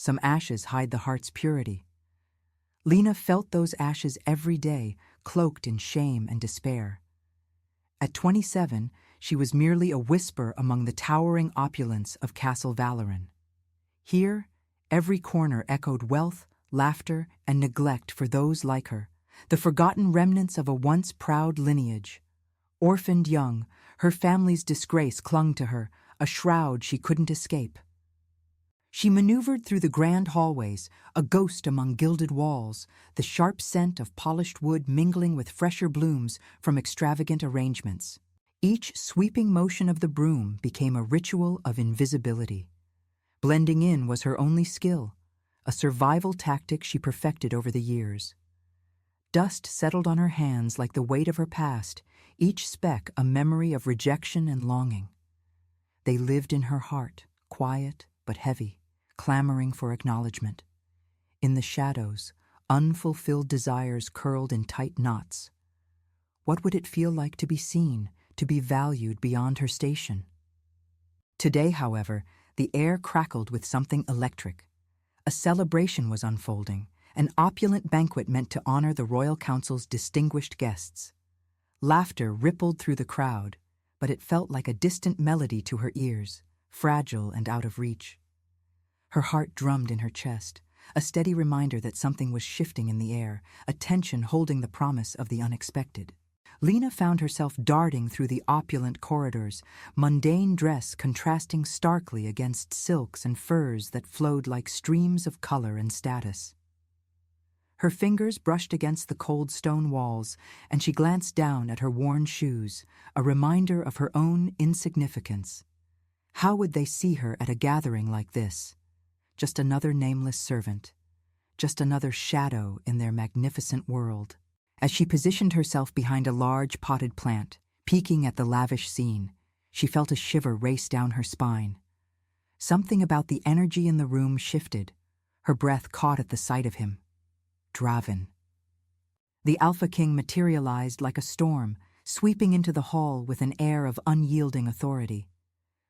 Some ashes hide the heart's purity. Lena felt those ashes every day, cloaked in shame and despair. At 27, she was merely a whisper among the towering opulence of Castle Valoran. Here, every corner echoed wealth, laughter, and neglect for those like her, the forgotten remnants of a once proud lineage. Orphaned young, her family's disgrace clung to her, a shroud she couldn't escape. She maneuvered through the grand hallways, a ghost among gilded walls, the sharp scent of polished wood mingling with fresher blooms from extravagant arrangements. Each sweeping motion of the broom became a ritual of invisibility. Blending in was her only skill, a survival tactic she perfected over the years. Dust settled on her hands like the weight of her past, each speck a memory of rejection and longing. They lived in her heart, quiet but heavy, clamoring for acknowledgement. In the shadows, unfulfilled desires curled in tight knots. What would it feel like to be seen, to be valued beyond her station? Today, however, the air crackled with something electric. A celebration was unfolding, an opulent banquet meant to honor the royal council's distinguished guests. Laughter rippled through the crowd, but it felt like a distant melody to her ears, fragile and out of reach. Her heart drummed in her chest, a steady reminder that something was shifting in the air, a tension holding the promise of the unexpected. Lena found herself darting through the opulent corridors, mundane dress contrasting starkly against silks and furs that flowed like streams of color and status. Her fingers brushed against the cold stone walls, and she glanced down at her worn shoes, a reminder of her own insignificance. How would they see her at a gathering like this? Just another nameless servant, just another shadow in their magnificent world. As she positioned herself behind a large potted plant, peeking at the lavish scene, she felt a shiver race down her spine. Something about the energy in the room shifted. Her breath caught at the sight of him. Draven. The alphaking materialized like a storm, sweeping into the hall with an air of unyielding authority.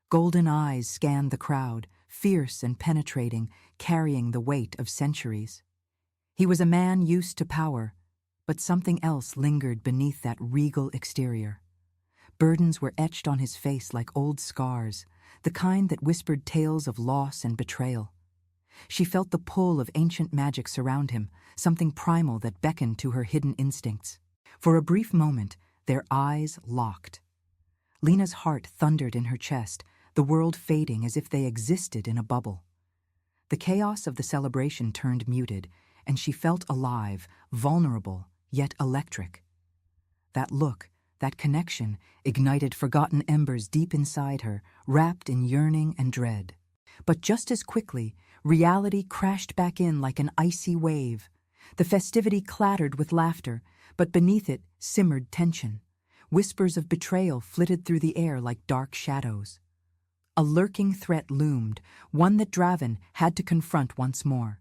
Golden eyes scanned the crowd, fierce and penetrating, carrying the weight of centuries. He was a man used to power, but something else lingered beneath that regal exterior. Burdens were etched on his face like old scars, the kind that whispered tales of loss and betrayal. She felt the pull of ancient magic surround him, something primal that beckoned to her hidden instincts. For a brief moment, their eyes locked. Lena's heart thundered in her chest, the world fading as if they existed in a bubble. The chaos of the celebration turned muted, and she felt alive, vulnerable, yet electric. That look, that connection, ignited forgotten embers deep inside her, wrapped in yearning and dread. But just as quickly, reality crashed back in like an icy wave. The festivity clattered with laughter, but beneath it simmered tension. Whispers of betrayal flitted through the air like dark shadows. A lurking threat loomed, one that Draven had to confront once more.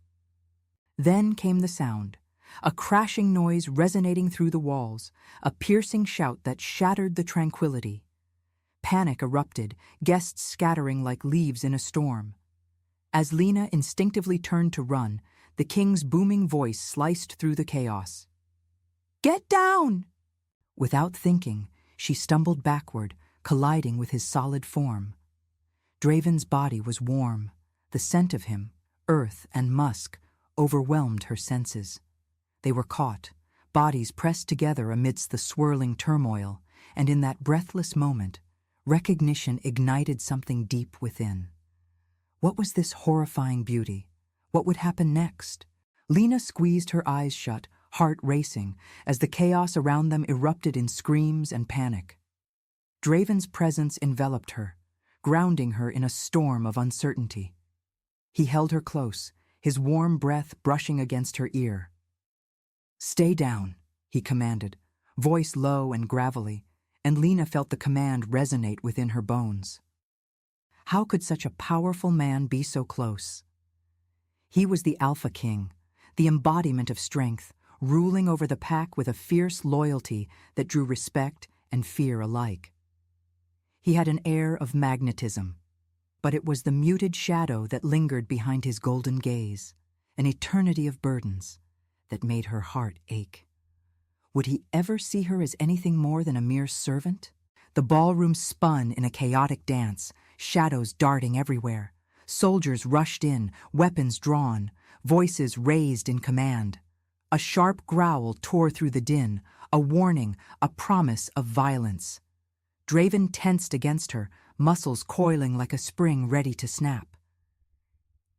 Then came the sound, a crashing noise resonating through the walls, a piercing shout that shattered the tranquility. Panic erupted, guests scattering like leaves in a storm. As Lena instinctively turned to run, the king's booming voice sliced through the chaos. "Get down!" Without thinking, she stumbled backward, colliding with his solid form. Draven's body was warm. The scent of him, earth and musk, overwhelmed her senses. They were caught, bodies pressed together amidst the swirling turmoil, and in that breathless moment, recognition ignited something deep within. What was this horrifying beauty? What would happen next? Lena squeezed her eyes shut, heart racing, as the chaos around them erupted in screams and panic. Draven's presence enveloped her, grounding her in a storm of uncertainty. He held her close, his warm breath brushing against her ear. "Stay down," he commanded, voice low and gravelly, and Lena felt the command resonate within her bones. How could such a powerful man be so close? He was the Alpha King, the embodiment of strength, ruling over the pack with a fierce loyalty that drew respect and fear alike. He had an air of magnetism, But it was the muted shadow that lingered behind his golden gaze, an eternity of burdens that made her heart ache. Would he ever see her as anything more than a mere servant? The ballroom spun in a chaotic dance, shadows darting everywhere. Soldiers rushed in, weapons drawn, voices raised in command. A sharp growl tore through the din, a warning, a promise of violence. Draven tensed against her, muscles coiling like a spring ready to snap.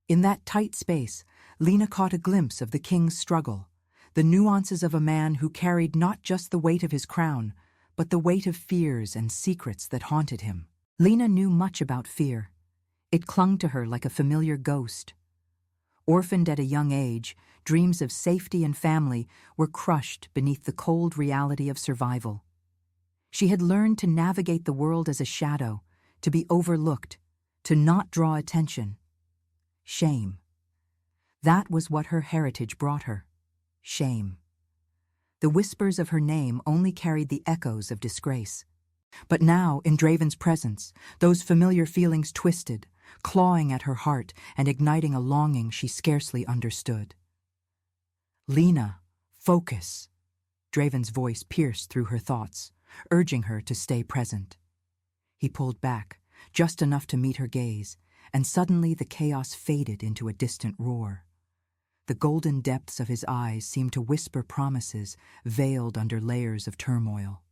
In that tight space, Lena caught a glimpse of the king's struggle, the nuances of a man who carried not just the weight of his crown, but the weight of fears and secrets that haunted him. Lena knew much about fear. It clung to her like a familiar ghost. Orphaned at a young age, dreams of safety and family were crushed beneath the cold reality of survival. She had learned to navigate the world as a shadow, to be overlooked, to not draw attention. Shame. That was what her heritage brought her. Shame. The whispers of her name only carried the echoes of disgrace. But now, in Draven's presence, those familiar feelings twisted, clawing at her heart and igniting a longing she scarcely understood. Lena, focus. Draven's voice pierced through her thoughts, urging her to stay present. He pulled back, just enough to meet her gaze, and suddenly the chaos faded into a distant roar. The golden depths of his eyes seemed to whisper promises veiled under layers of turmoil.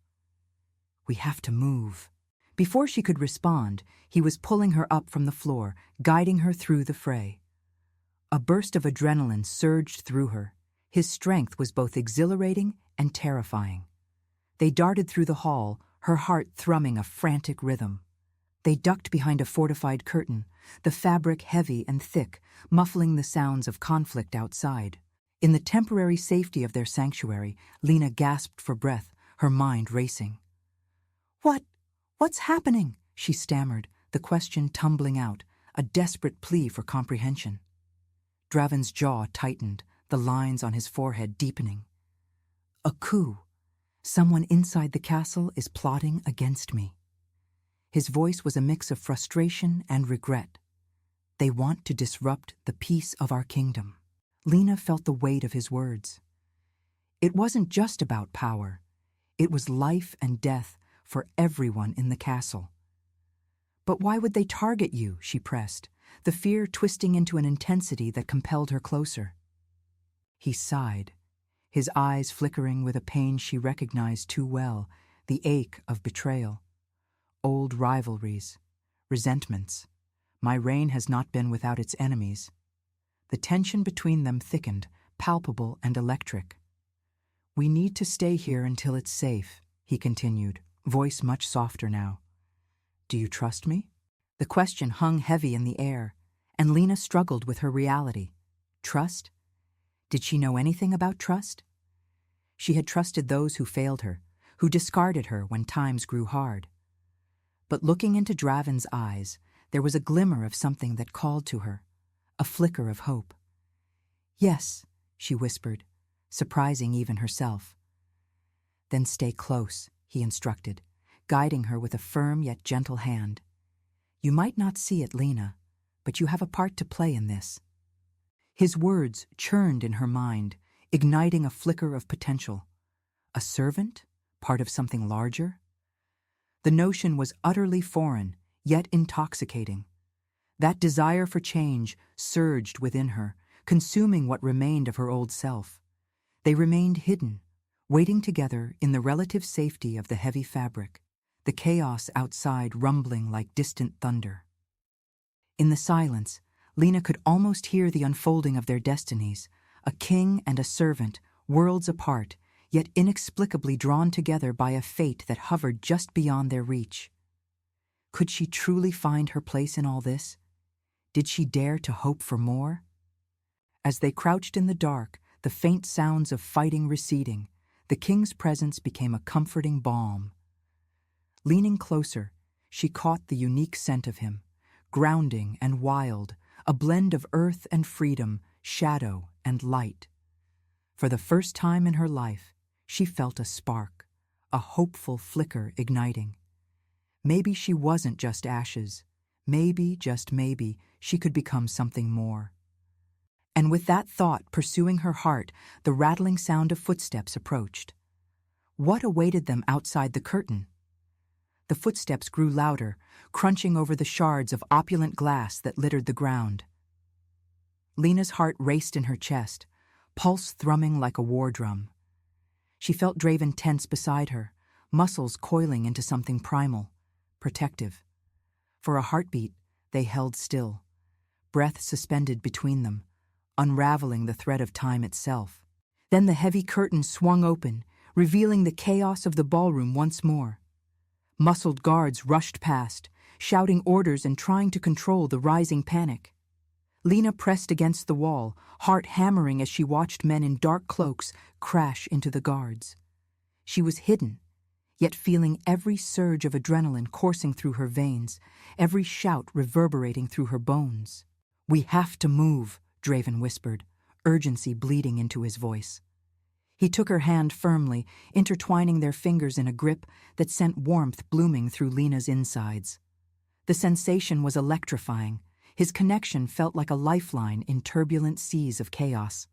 We have to move. Before she could respond, he was pulling her up from the floor, guiding her through the fray. A burst of adrenaline surged through her. His strength was both exhilarating and terrifying. They darted through the hall, her heart thrumming a frantic rhythm. They ducked behind a fortified curtain, the fabric heavy and thick, muffling the sounds of conflict outside. In the temporary safety of their sanctuary, Lena gasped for breath, her mind racing. What's happening? She stammered, the question tumbling out, a desperate plea for comprehension. Draven's jaw tightened, the lines on his forehead deepening. A coup. Someone inside the castle is plotting against me. His voice was a mix of frustration and regret. They want to disrupt the peace of our kingdom. Lena felt the weight of his words. It wasn't just about power. It was life and death for everyone in the castle. But why would they target you? She pressed, the fear twisting into an intensity that compelled her closer. He sighed, his eyes flickering with a pain she recognized too well, the ache of betrayal. Old rivalries, resentments. My reign has not been without its enemies. The tension between them thickened, palpable and electric. We need to stay here until it's safe, he continued, voice much softer now. Do you trust me? The question hung heavy in the air, and Lena struggled with her reality. Trust? Did she know anything about trust? She had trusted those who failed her, who discarded her when times grew hard. But looking into Draven's eyes, there was a glimmer of something that called to her, a flicker of hope. Yes, she whispered, surprising even herself. Then stay close, he instructed, guiding her with a firm yet gentle hand. You might not see it, Lena, but you have a part to play in this. His words churned in her mind, igniting a flicker of potential. A servant? Part of something larger? The notion was utterly foreign, yet intoxicating. That desire for change surged within her, consuming what remained of her old self. They remained hidden, waiting together in the relative safety of the heavy fabric, the chaos outside rumbling like distant thunder. In the silence, Lena could almost hear the unfolding of their destinies, a king and a servant, worlds apart, yet inexplicably drawn together by a fate that hovered just beyond their reach. Could she truly find her place in all this? Did she dare to hope for more? As they crouched in the dark, the faint sounds of fighting receding, the king's presence became a comforting balm. Leaning closer, she caught the unique scent of him, grounding and wild, a blend of earth and freedom, shadow and light. For the first time in her life, she felt a spark, a hopeful flicker igniting. Maybe she wasn't just ashes. Maybe, just maybe, she could become something more. And with that thought pursuing her heart, the rattling sound of footsteps approached. What awaited them outside the curtain? The footsteps grew louder, crunching over the shards of opulent glass that littered the ground. Lena's heart raced in her chest, pulse thrumming like a war drum. She felt Draven tense beside her, muscles coiling into something primal, protective. For a heartbeat, they held still, breath suspended between them, unraveling the thread of time itself. Then the heavy curtain swung open, revealing the chaos of the ballroom once more. Muscled guards rushed past, shouting orders and trying to control the rising panic. Lena pressed against the wall, heart hammering as she watched men in dark cloaks crash into the guards. She was hidden, yet feeling every surge of adrenaline coursing through her veins, every shout reverberating through her bones. "We have to move," Draven whispered, urgency bleeding into his voice. He took her hand firmly, intertwining their fingers in a grip that sent warmth blooming through Lena's insides. The sensation was electrifying. His connection felt like a lifeline in turbulent seas of chaos.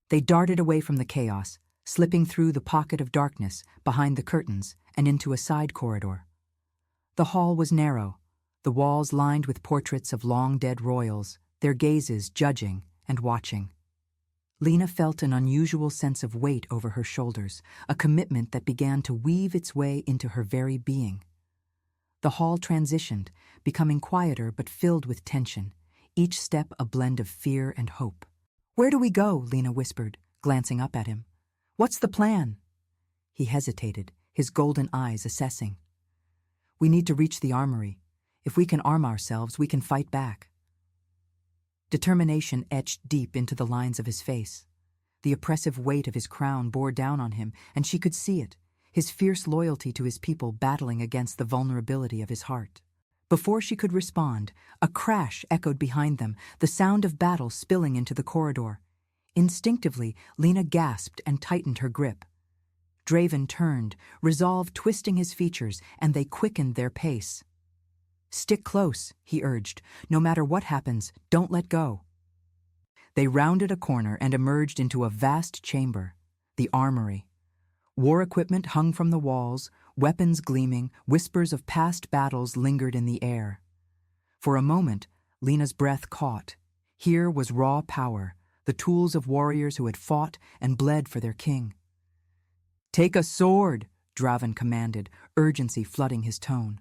They darted away from the chaos, slipping through the pocket of darkness behind the curtains and into a side corridor. The hall was narrow, the walls lined with portraits of long-dead royals, their gazes judging and watching. Lena felt an unusual sense of weight over her shoulders, a commitment that began to weave its way into her very being. The hall transitioned, becoming quieter but filled with tension, each step a blend of fear and hope. "Where do we go?" Lena whispered, glancing up at him. "What's the plan?" He hesitated, his golden eyes assessing. "We need to reach the armory. If we can arm ourselves, we can fight back." Determination etched deep into the lines of his face. The oppressive weight of his crown bore down on him, and she could see it, his fierce loyalty to his people battling against the vulnerability of his heart. Before she could respond, a crash echoed behind them, the sound of battle spilling into the corridor. Instinctively, Lena gasped and tightened her grip. Draven turned, resolve twisting his features, and they quickened their pace. "Stick close," he urged. "No matter what happens, don't let go." They rounded a corner and emerged into a vast chamber, the armory. War equipment hung from the walls, weapons gleaming, whispers of past battles lingered in the air. For a moment, Lena's breath caught. Here was raw power, the tools of warriors who had fought and bled for their king. "Take a sword," Draven commanded, urgency flooding his tone.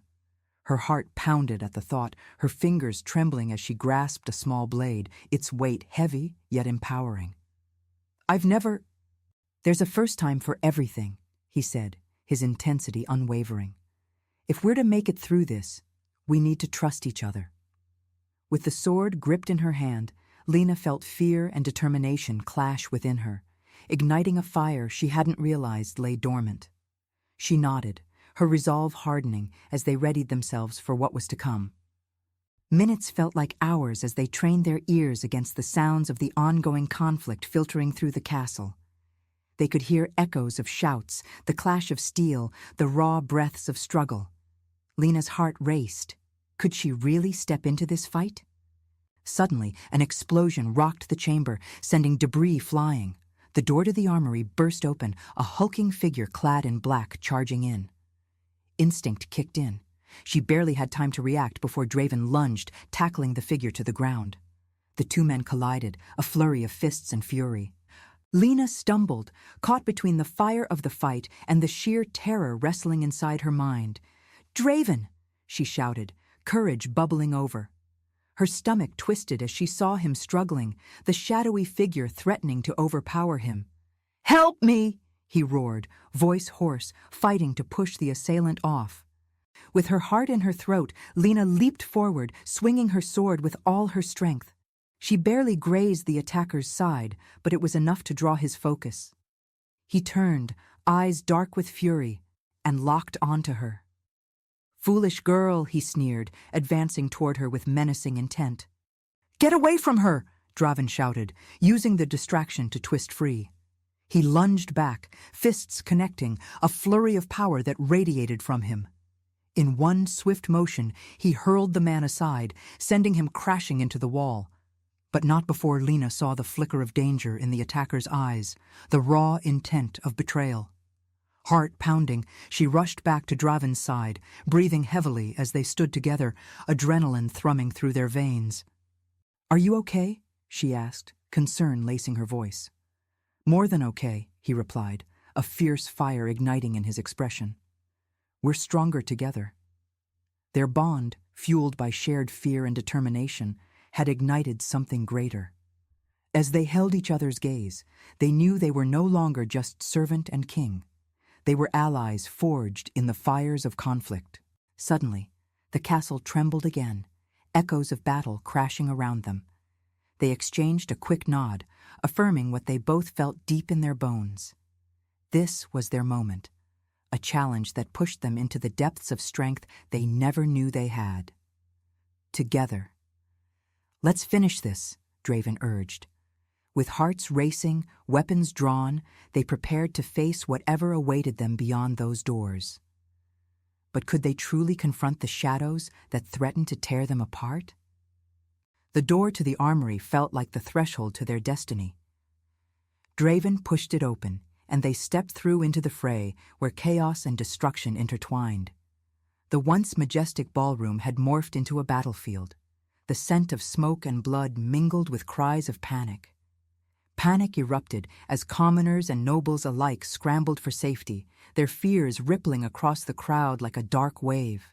Her heart pounded at the thought, her fingers trembling as she grasped a small blade, its weight heavy yet empowering. "There's a first time for everything," he said, his intensity unwavering. "If we're to make it through this, we need to trust each other." With the sword gripped in her hand, Lena felt fear and determination clash within her, igniting a fire she hadn't realized lay dormant. She nodded, her resolve hardening as they readied themselves for what was to come. Minutes felt like hours as they trained their ears against the sounds of the ongoing conflict filtering through the castle. They could hear echoes of shouts, the clash of steel, the raw breaths of struggle. Lena's heart raced. Could she really step into this fight? Suddenly, an explosion rocked the chamber, sending debris flying. The door to the armory burst open, a hulking figure clad in black charging in. Instinct kicked in. She barely had time to react before Draven lunged, tackling the figure to the ground. The two men collided, a flurry of fists and fury. Lena stumbled, caught between the fire of the fight and the sheer terror wrestling inside her mind. "Draven!" she shouted, courage bubbling over. Her stomach twisted as she saw him struggling, the shadowy figure threatening to overpower him. "Help me!" he roared, voice hoarse, fighting to push the assailant off. With her heart in her throat, Lena leaped forward, swinging her sword with all her strength. She barely grazed the attacker's side, but it was enough to draw his focus. He turned, eyes dark with fury, and locked onto her. "Foolish girl," he sneered, advancing toward her with menacing intent. "Get away from her!" Draven shouted, using the distraction to twist free. He lunged back, fists connecting, a flurry of power that radiated from him. In one swift motion, he hurled the man aside, sending him crashing into the wall. But not before Lena saw the flicker of danger in the attacker's eyes, the raw intent of betrayal. Heart pounding, she rushed back to Draven's side, breathing heavily as they stood together, adrenaline thrumming through their veins. "Are you okay?" she asked, concern lacing her voice. "More than okay," he replied, a fierce fire igniting in his expression. "We're stronger together." Their bond, fueled by shared fear and determination, had ignited something greater. As they held each other's gaze, they knew they were no longer just servant and king. They were allies forged in the fires of conflict. Suddenly, the castle trembled again, echoes of battle crashing around them. They exchanged a quick nod, affirming what they both felt deep in their bones. This was their moment, a challenge that pushed them into the depths of strength they never knew they had. Together. "Let's finish this," Draven urged. With hearts racing, weapons drawn, they prepared to face whatever awaited them beyond those doors. But could they truly confront the shadows that threatened to tear them apart? The door to the armory felt like the threshold to their destiny. Draven pushed it open, and they stepped through into the fray where chaos and destruction intertwined. The once majestic ballroom had morphed into a battlefield. The scent of smoke and blood mingled with cries of panic. Panic erupted as commoners and nobles alike scrambled for safety, their fears rippling across the crowd like a dark wave.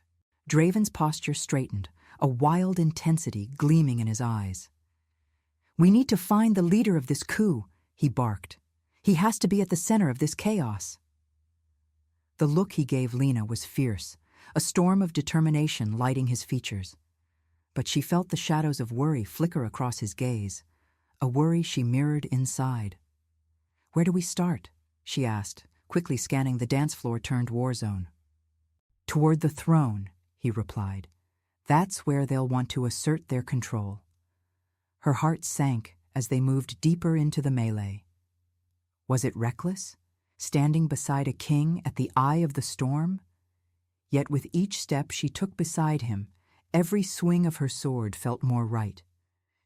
Draven's posture straightened, a wild intensity gleaming in his eyes. "We need to find the leader of this coup," he barked. "He has to be at the center of this chaos." The look he gave Lena was fierce, a storm of determination lighting his features. But she felt the shadows of worry flicker across his gaze, a worry she mirrored inside. "Where do we start?" she asked, quickly scanning the dance floor-turned war zone. "Toward the throne," he replied. "That's where they'll want to assert their control." Her heart sank as they moved deeper into the melee. Was it reckless, standing beside a king at the eye of the storm? Yet with each step she took beside him, every swing of her sword felt more right.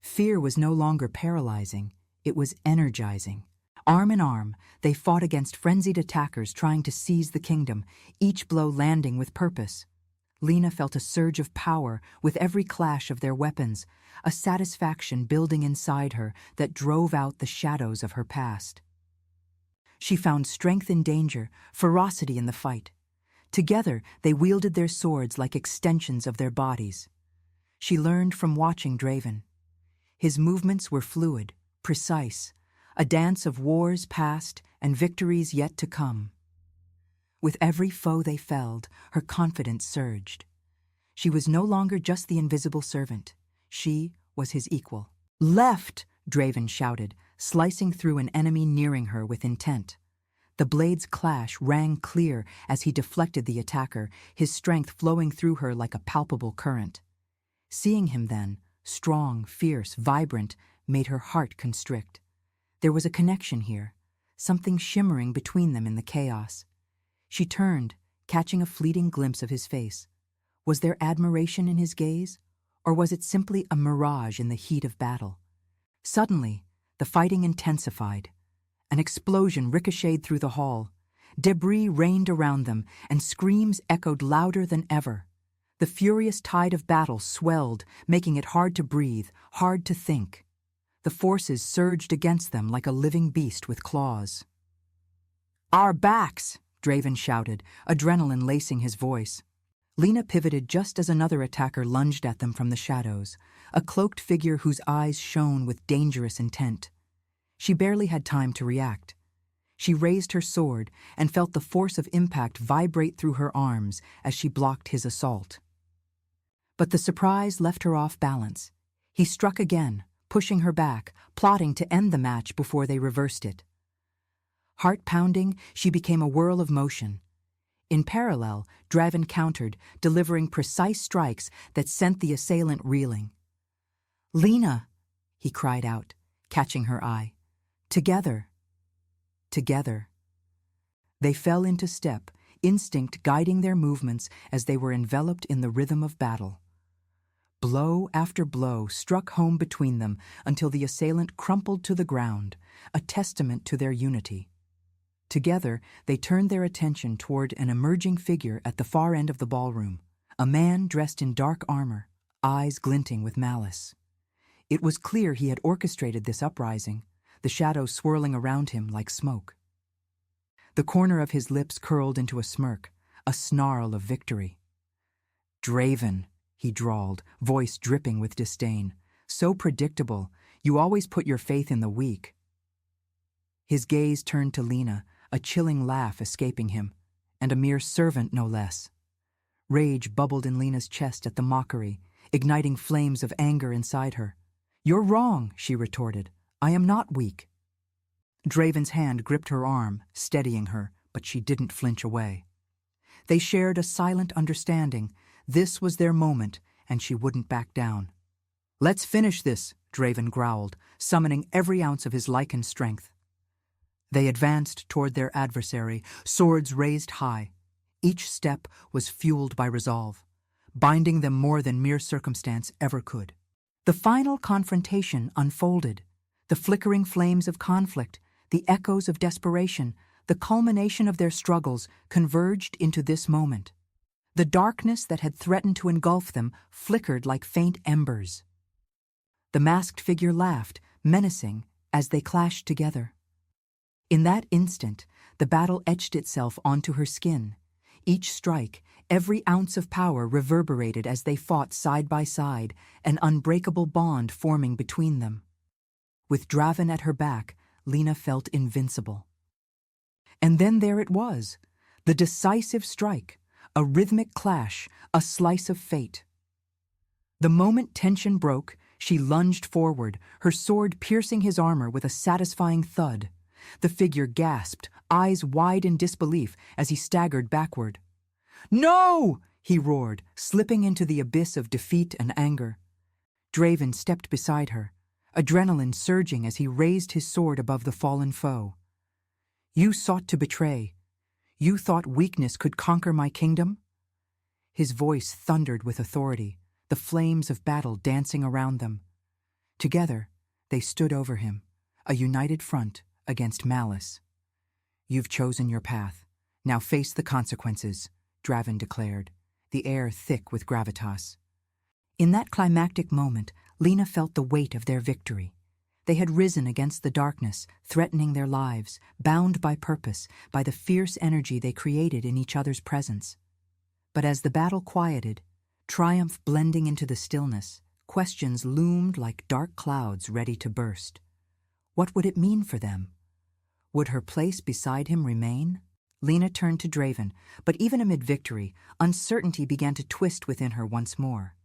Fear was no longer paralyzing, it was energizing. Arm in arm, they fought against frenzied attackers trying to seize the kingdom, each blow landing with purpose. Lena felt a surge of power with every clash of their weapons, a satisfaction building inside her that drove out the shadows of her past. She found strength in danger, ferocity in the fight. Together, they wielded their swords like extensions of their bodies. She learned from watching Draven. His movements were fluid, precise, a dance of wars past and victories yet to come. With every foe they felled, her confidence surged. She was no longer just the invisible servant. She was his equal. "Left!" Draven shouted, slicing through an enemy nearing her with intent. The blade's clash rang clear as he deflected the attacker, his strength flowing through her like a palpable current. Seeing him then, strong, fierce, vibrant, made her heart constrict. There was a connection here, something shimmering between them in the chaos. She turned, catching a fleeting glimpse of his face. Was there admiration in his gaze, or was it simply a mirage in the heat of battle? Suddenly, the fighting intensified. An explosion ricocheted through the hall. Debris rained around them, and screams echoed louder than ever. The furious tide of battle swelled, making it hard to breathe, hard to think. The forces surged against them like a living beast with claws. "Our backs!" Draven shouted, adrenaline lacing his voice. Lena pivoted just as another attacker lunged at them from the shadows, a cloaked figure whose eyes shone with dangerous intent. She barely had time to react. She raised her sword and felt the force of impact vibrate through her arms as she blocked his assault. But the surprise left her off balance. He struck again, pushing her back, plotting to end the match before they reversed it. Heart pounding, she became a whirl of motion. In parallel, Draven countered, delivering precise strikes that sent the assailant reeling. "Lena!" he cried out, catching her eye. "Together." Together. They fell into step, instinct guiding their movements as they were enveloped in the rhythm of battle. Blow after blow struck home between them until the assailant crumpled to the ground, a testament to their unity. Together, they turned their attention toward an emerging figure at the far end of the ballroom, a man dressed in dark armor, eyes glinting with malice. It was clear he had orchestrated this uprising, the shadows swirling around him like smoke. The corner of his lips curled into a smirk, a snarl of victory. "Draven," he drawled, voice dripping with disdain. "So predictable. You always put your faith in the weak." His gaze turned to Lena, a chilling laugh escaping him, and a mere servant no less. Rage bubbled in Lena's chest at the mockery, igniting flames of anger inside her. "You're wrong," she retorted. "I am not weak." Draven's hand gripped her arm, steadying her, but she didn't flinch away. They shared a silent understanding. This was their moment, and she wouldn't back down. "Let's finish this," Draven growled, summoning every ounce of his lichened strength. They advanced toward their adversary, swords raised high. Each step was fueled by resolve, binding them more than mere circumstance ever could. The final confrontation unfolded. The flickering flames of conflict, the echoes of desperation, the culmination of their struggles converged into this moment. The darkness that had threatened to engulf them flickered like faint embers. The masked figure laughed, menacing, as they clashed together. In that instant, the battle etched itself onto her skin. Each strike, every ounce of power reverberated as they fought side by side, an unbreakable bond forming between them. With Draven at her back, Lena felt invincible. And then there it was, the decisive strike, a rhythmic clash, a slice of fate. The moment tension broke, she lunged forward, her sword piercing his armor with a satisfying thud. The figure gasped, eyes wide in disbelief as he staggered backward. "No!" he roared, slipping into the abyss of defeat and anger. Draven stepped beside her, adrenaline surging as he raised his sword above the fallen foe. "You sought to betray. You thought weakness could conquer my kingdom?" His voice thundered with authority, the flames of battle dancing around them. Together, they stood over him, a united front against malice. "You've chosen your path. Now face the consequences," Draven declared, the air thick with gravitas. In that climactic moment, Lena felt the weight of their victory. They had risen against the darkness, threatening their lives, bound by purpose, by the fierce energy they created in each other's presence. But as the battle quieted, triumph blending into the stillness, questions loomed like dark clouds ready to burst. What would it mean for them? Would her place beside him remain? Lena turned to Draven, but even amid victory, uncertainty began to twist within her once more.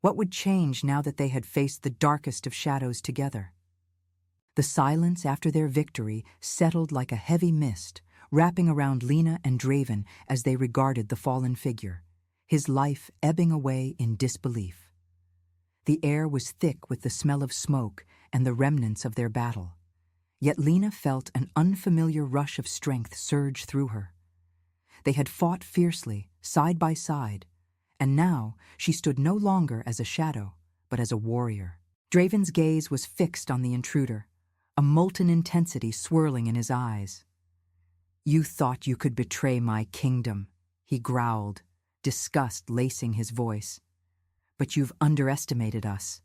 What would change now that they had faced the darkest of shadows together? The silence after their victory settled like a heavy mist, wrapping around Lena and Draven as they regarded the fallen figure, his life ebbing away in disbelief. The air was thick with the smell of smoke and the remnants of their battle. Yet Lena felt an unfamiliar rush of strength surge through her. They had fought fiercely, side by side, and now she stood no longer as a shadow, but as a warrior. Draven's gaze was fixed on the intruder, a molten intensity swirling in his eyes. "You thought you could betray my kingdom," he growled, disgust lacing his voice. "But you've underestimated us."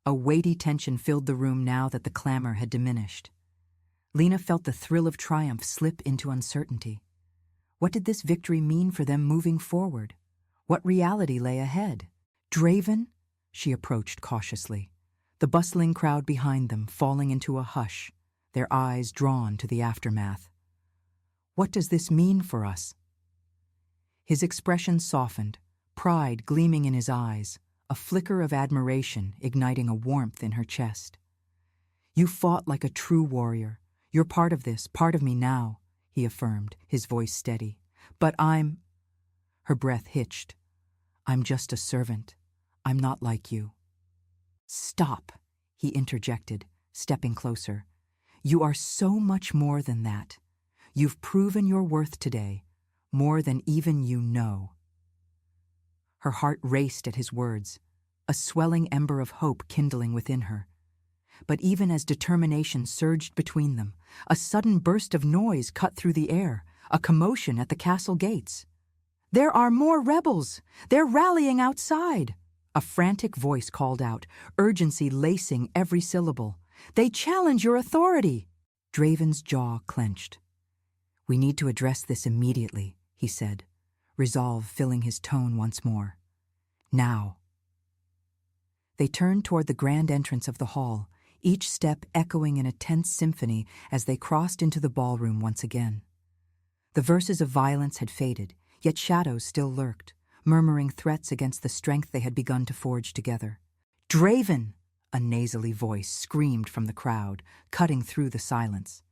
A weighty tension filled the room now that the clamor had diminished. Lena felt the thrill of triumph slip into uncertainty. What did this victory mean for them moving forward? What reality lay ahead? "Draven?" She approached cautiously, the bustling crowd behind them falling into a hush, their eyes drawn to the aftermath. "What does this mean for us?" His expression softened, pride gleaming in his eyes, a flicker of admiration igniting a warmth in her chest. "You fought like a true warrior. You're part of this, part of me now," he affirmed, his voice steady. "But I'm—" Her breath hitched. "I'm just a servant. I'm not like you." "Stop," he interjected, stepping closer. "You are so much more than that. You've proven your worth today, more than even you know." Her heart raced at his words, a swelling ember of hope kindling within her. But even as determination surged between them, a sudden burst of noise cut through the air, a commotion at the castle gates. "There are more rebels! They're rallying outside!" A frantic voice called out, urgency lacing every syllable. "They challenge your authority!" Draven's jaw clenched. "We need to address this immediately," he said, resolve filling his tone once more. "Now." They turned toward the grand entrance of the hall, each step echoing in a tense symphony as they crossed into the ballroom once again. The verses of violence had faded, yet shadows still lurked, murmuring threats against the strength they had begun to forge together. "Draven!" a nasally voice screamed from the crowd, cutting through the silence.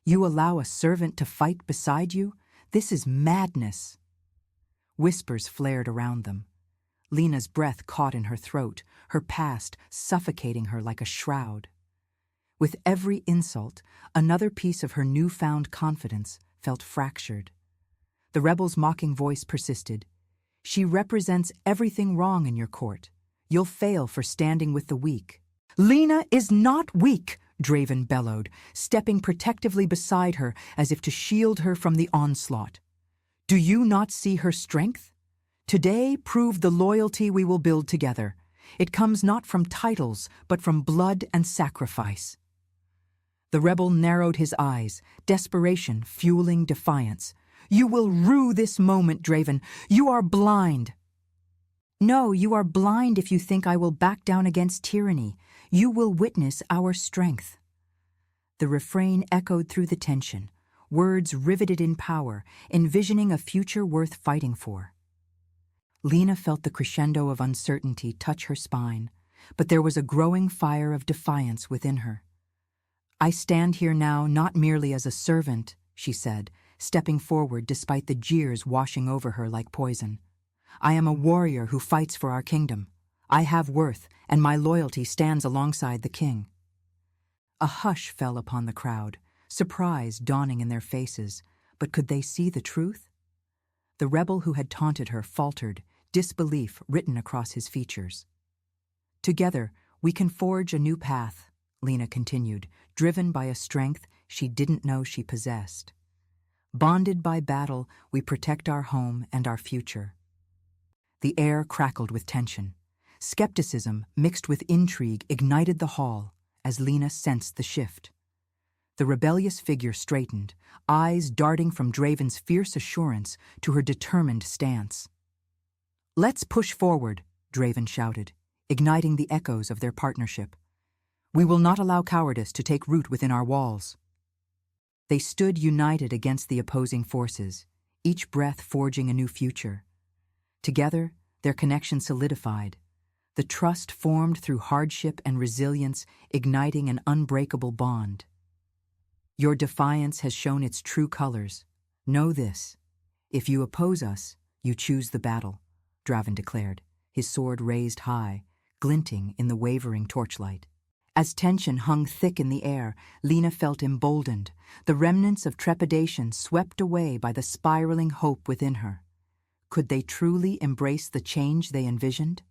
"You allow a servant to fight beside you? This is madness!" Whispers flared around them. Lena's breath caught in her throat, her past suffocating her like a shroud. With every insult, another piece of her newfound confidence felt fractured. The rebel's mocking voice persisted. "She represents everything wrong in your court. You'll fail for standing with the weak." "Lena is not weak!" Draven bellowed, stepping protectively beside her as if to shield her from the onslaught. "Do you not see her strength? Today proved the loyalty we will build together. It comes not from titles, but from blood and sacrifice." The rebel narrowed his eyes, desperation fueling defiance. "You will rue this moment, Draven. You are blind." "No, you are blind if you think I will back down against tyranny. You will witness our strength." The refrain echoed through the tension, words riveted in power, envisioning a future worth fighting for. Lena felt the crescendo of uncertainty touch her spine, but there was a growing fire of defiance within her. "I stand here now not merely as a servant," she said, stepping forward despite the jeers washing over her like poison. "I am a warrior who fights for our kingdom. I have worth, and my loyalty stands alongside the king." A hush fell upon the crowd, surprise dawning in their faces, but could they see the truth? The rebel who had taunted her faltered, disbelief written across his features. "Together, we can forge a new path," Lena continued, driven by a strength she didn't know she possessed. "Bonded by battle, we protect our home and our future." The air crackled with tension. Skepticism mixed with intrigue ignited the hall as Lena sensed the shift. The rebellious figure straightened, eyes darting from Draven's fierce assurance to her determined stance. "Let's push forward," Draven shouted, igniting the echoes of their partnership. "We will not allow cowardice to take root within our walls." They stood united against the opposing forces, each breath forging a new future. Together, their connection solidified, the trust formed through hardship and resilience igniting an unbreakable bond. "Your defiance has shown its true colors. Know this. If you oppose us, you choose the battle," Draven declared, his sword raised high, glinting in the wavering torchlight. As tension hung thick in the air, Lena felt emboldened, the remnants of trepidation swept away by the spiraling hope within her. Could they truly embrace the change they envisioned?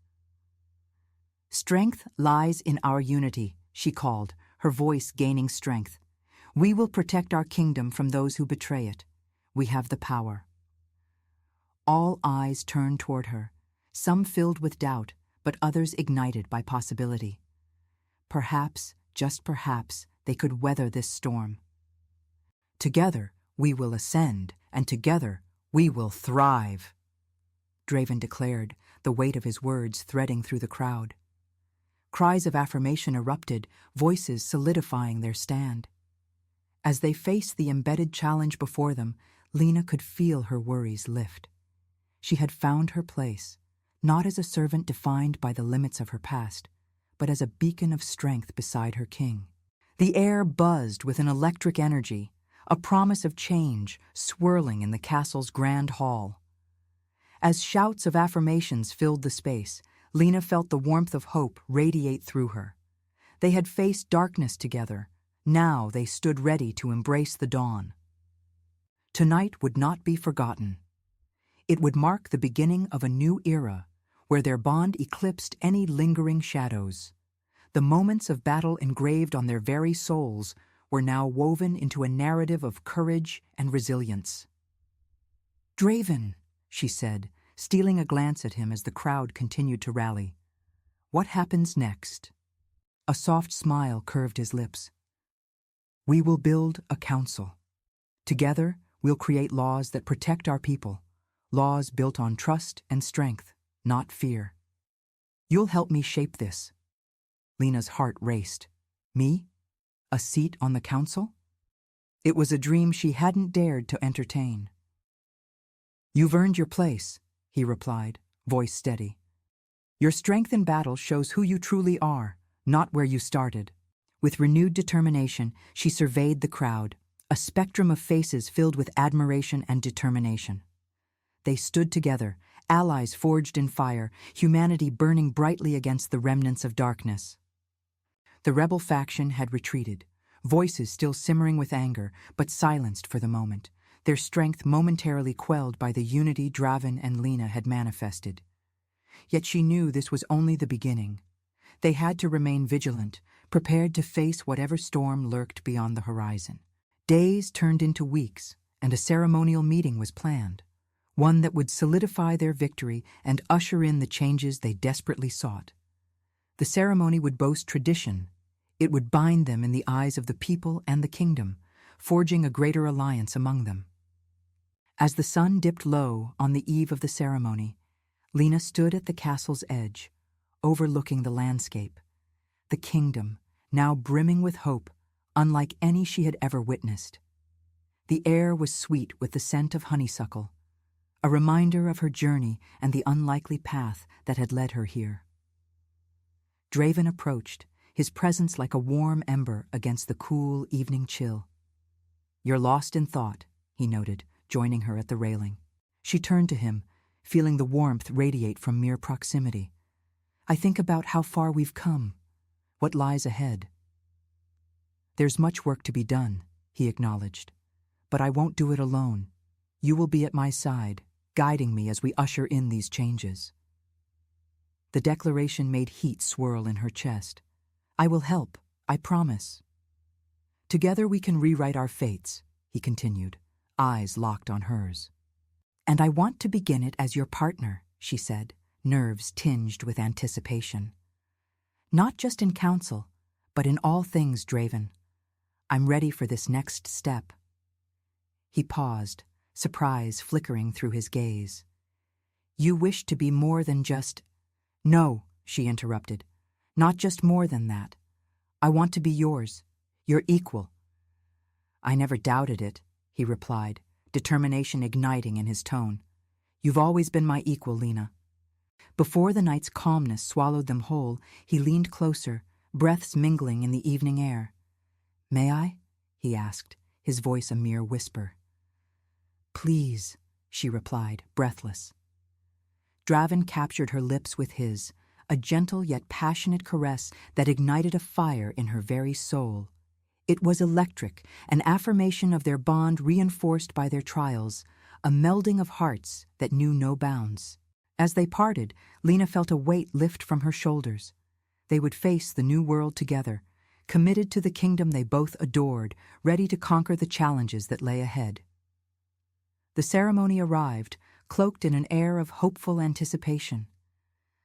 "Strength lies in our unity," she called, her voice gaining strength. "We will protect our kingdom from those who betray it. We have the power." All eyes turned toward her, some filled with doubt, but others ignited by possibility. Perhaps, just perhaps, they could weather this storm. "Together we will ascend, and together we will thrive," Draven declared, the weight of his words threading through the crowd. Cries of affirmation erupted, voices solidifying their stand. As they faced the embedded challenge before them, Lena could feel her worries lift. She had found her place, not as a servant defined by the limits of her past, but as a beacon of strength beside her king. The air buzzed with an electric energy, a promise of change swirling in the castle's grand hall. As shouts of affirmations filled the space, Lena felt the warmth of hope radiate through her. They had faced darkness together. Now they stood ready to embrace the dawn. Tonight would not be forgotten. It would mark the beginning of a new era where their bond eclipsed any lingering shadows. The moments of battle engraved on their very souls were now woven into a narrative of courage and resilience. "Draven," she said, stealing a glance at him as the crowd continued to rally. "What happens next?" A soft smile curved his lips. "We will build a council. Together, we'll create laws that protect our people, laws built on trust and strength, not fear. You'll help me shape this." Lena's heart raced. Me? A seat on the council? It was a dream she hadn't dared to entertain. "You've earned your place," he replied, voice steady. "Your strength in battle shows who you truly are, not where you started." With renewed determination, she surveyed the crowd, a spectrum of faces filled with admiration and determination. They stood together, allies forged in fire, humanity burning brightly against the remnants of darkness. The rebel faction had retreated, voices still simmering with anger, but silenced for the moment, their strength momentarily quelled by the unity Draven and Lena had manifested. Yet she knew this was only the beginning. They had to remain vigilant, prepared to face whatever storm lurked beyond the horizon. Days turned into weeks, and a ceremonial meeting was planned, one that would solidify their victory and usher in the changes they desperately sought. The ceremony would boast tradition. It would bind them in the eyes of the people and the kingdom, forging a greater alliance among them. As the sun dipped low on the eve of the ceremony, Lena stood at the castle's edge, overlooking the landscape. The kingdom, now brimming with hope, unlike any she had ever witnessed. The air was sweet with the scent of honeysuckle, a reminder of her journey and the unlikely path that had led her here. Draven approached, his presence like a warm ember against the cool evening chill. "You're lost in thought," he noted, joining her at the railing. She turned to him, feeling the warmth radiate from mere proximity. "I think about how far we've come, what lies ahead." "There's much work to be done," he acknowledged. "But I won't do it alone. You will be at my side, guiding me as we usher in these changes." The declaration made heat swirl in her chest. "I will help, I promise." "Together we can rewrite our fates," he continued, eyes locked on hers. "And I want to begin it as your partner," she said, nerves tinged with anticipation. "Not just in council, but in all things, Draven. I'm ready for this next step." He paused, surprise flickering through his gaze. "You wish to be more than just—" "No," she interrupted. "Not just more than that. I want to be yours, your equal." "I never doubted it," he replied, determination igniting in his tone. "You've always been my equal, Lena." Before the night's calmness swallowed them whole, he leaned closer, breaths mingling in the evening air. "May I?" he asked, his voice a mere whisper. "Please," she replied, breathless. Draven captured her lips with his, a gentle yet passionate caress that ignited a fire in her very soul. It was electric, an affirmation of their bond reinforced by their trials, a melding of hearts that knew no bounds. As they parted, Lena felt a weight lift from her shoulders. They would face the new world together, committed to the kingdom they both adored, ready to conquer the challenges that lay ahead. The ceremony arrived, cloaked in an air of hopeful anticipation.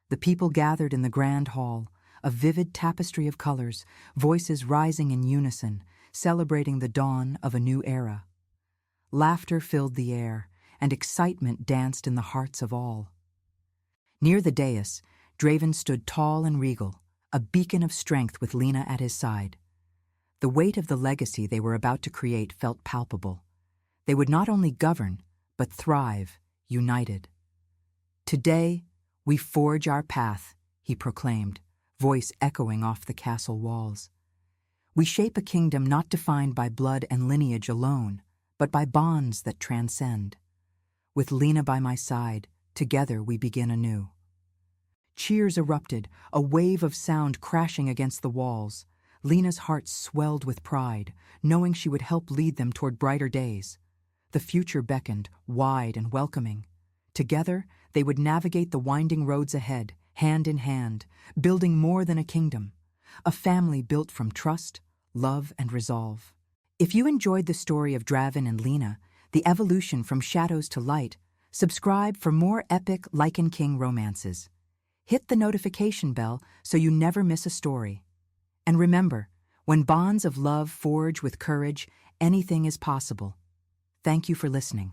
The people gathered in the grand hall, a vivid tapestry of colors, voices rising in unison, celebrating the dawn of a new era. Laughter filled the air, and excitement danced in the hearts of all. Near the dais, Draven stood tall and regal, a beacon of strength with Lena at his side. The weight of the legacy they were about to create felt palpable. They would not only govern, but thrive, united. "Today, we forge our path," he proclaimed, voice echoing off the castle walls. "We shape a kingdom not defined by blood and lineage alone, but by bonds that transcend. With Lena by my side, together we begin anew." Cheers erupted, a wave of sound crashing against the walls. Lena's heart swelled with pride, knowing she would help lead them toward brighter days. The future beckoned, wide and welcoming. Together, they would navigate the winding roads ahead, hand in hand, building more than a kingdom, a family built from trust, love, and resolve. If you enjoyed the story of Draven and Lena, the evolution from shadows to light, subscribe for more epic Lichen King romances. Hit the notification bell so you never miss a story. And remember, when bonds of love forge with courage, anything is possible. Thank you for listening.